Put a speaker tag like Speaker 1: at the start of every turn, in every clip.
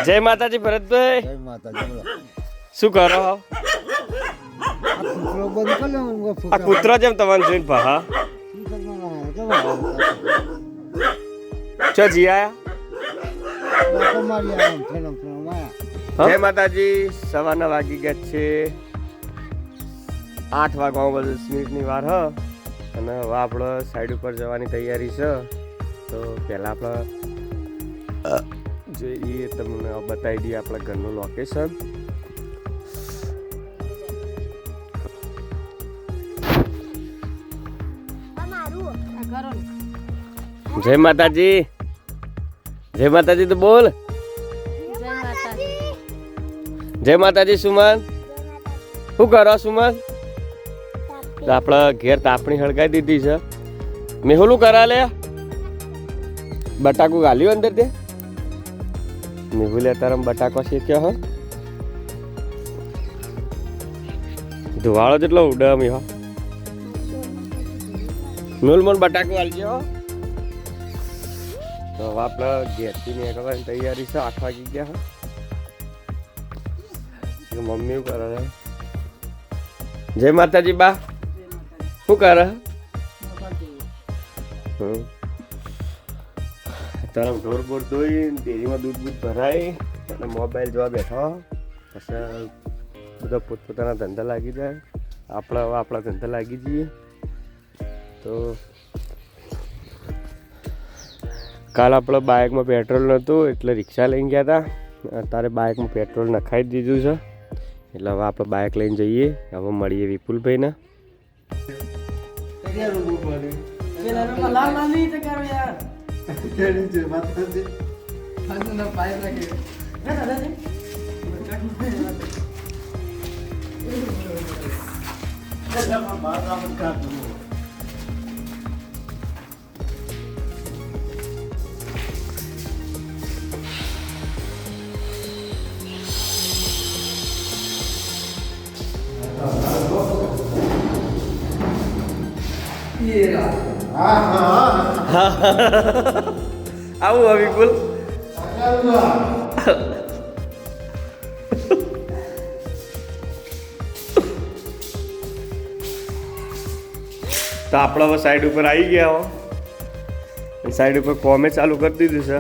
Speaker 1: જય માતાજી ભરતભાઈ.
Speaker 2: જય માતાજી. બોલો.
Speaker 1: શું કરો?
Speaker 2: આ કૂતરો બંધ કરી લો,
Speaker 1: આ કૂતરો જેમ તમને જોઈને ભા
Speaker 2: શું કરવાના? કેવા
Speaker 1: ચો જી આયા?
Speaker 2: મારી આમ ફેરમ આયા.
Speaker 1: જય માતાજી. સવારના વાગી ગયા છે 8 વાગવા 10 મિનિટની વાર હ અને હવે આપણે સાઈડ ઉપર જવાની તૈયારી છે. તો પહેલાં આપણે જોઈએ તમને બતાવી દઈએ આપણા ઘરનું લોકેશન. જય માતાજી. જય માતાજી તો બોલ. જય માતાજી. સુમન શું કરો સુમન? તો આપણે ઘેર તાપણી હળગાઈ દીધી છે. મેહુલું કરા લે બટાકું ગાલ્યું અંદર તે મેહુલે તારે બટાકો શેક્યો હ ધુવાળો જેટલો ઉડે મી હો મેહુલ મને બટાકું હાલજો. તો હવે આપણે ઘેરથી નીકળવાની તૈયારી છે. 8 વાગી ગયા હા. મમ્મી શું કરે છે? જય માતાજી બા શું કરે? તારા ઢોર બોર ધોઈ ડેરીમાં દૂધ ભરાય અને મોબાઈલ જોવા બેઠો. પછી બધા પોતપોતાના ધંધા લાગી જાય. આપણે હવે આપણા ધંધા લાગી જઈએ. તો કાલ આપણે બાઇકમાં પેટ્રોલ નહોતું એટલે રિક્ષા લઈને ગયા હતા. અત્યારે બાઇકમાં પેટ્રોલ નખાઈ દીધું છે એટલે હવે આપણે બાઇક લઈને જઈએ. હવે મળીએ વિપુલભાઈને. આવું હવે વિપુલ તો આપણે હવે સાઈડ ઉપર આવી ગયા હો. સાઈડ ઉપર કોમે ચાલુ કરી દીધું છે.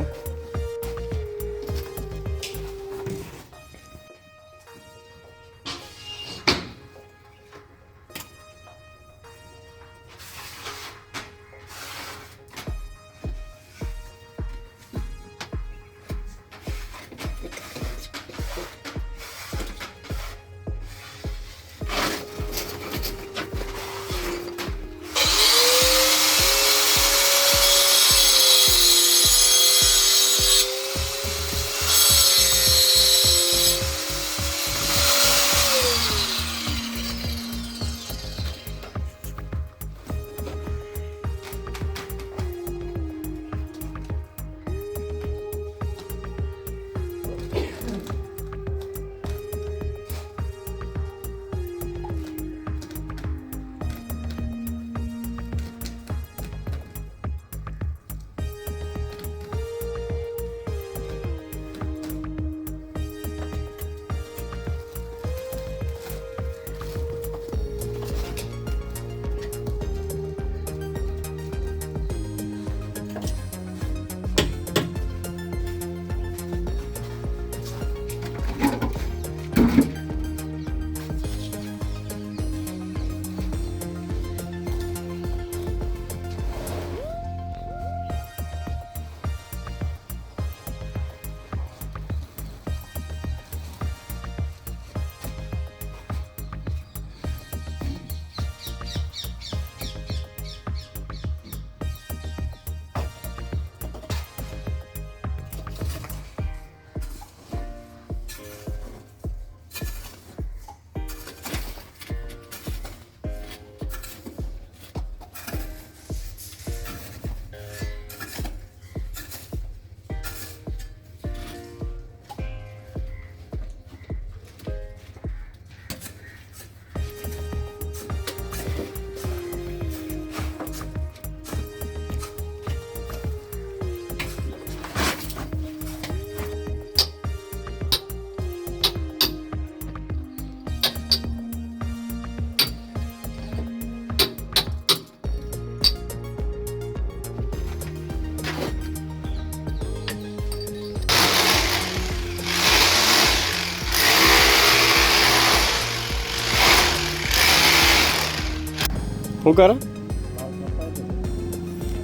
Speaker 1: શું કરો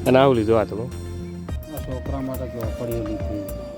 Speaker 1: અને આવું લીધું આ તો
Speaker 2: છોકરા માટે જો પડી લીધી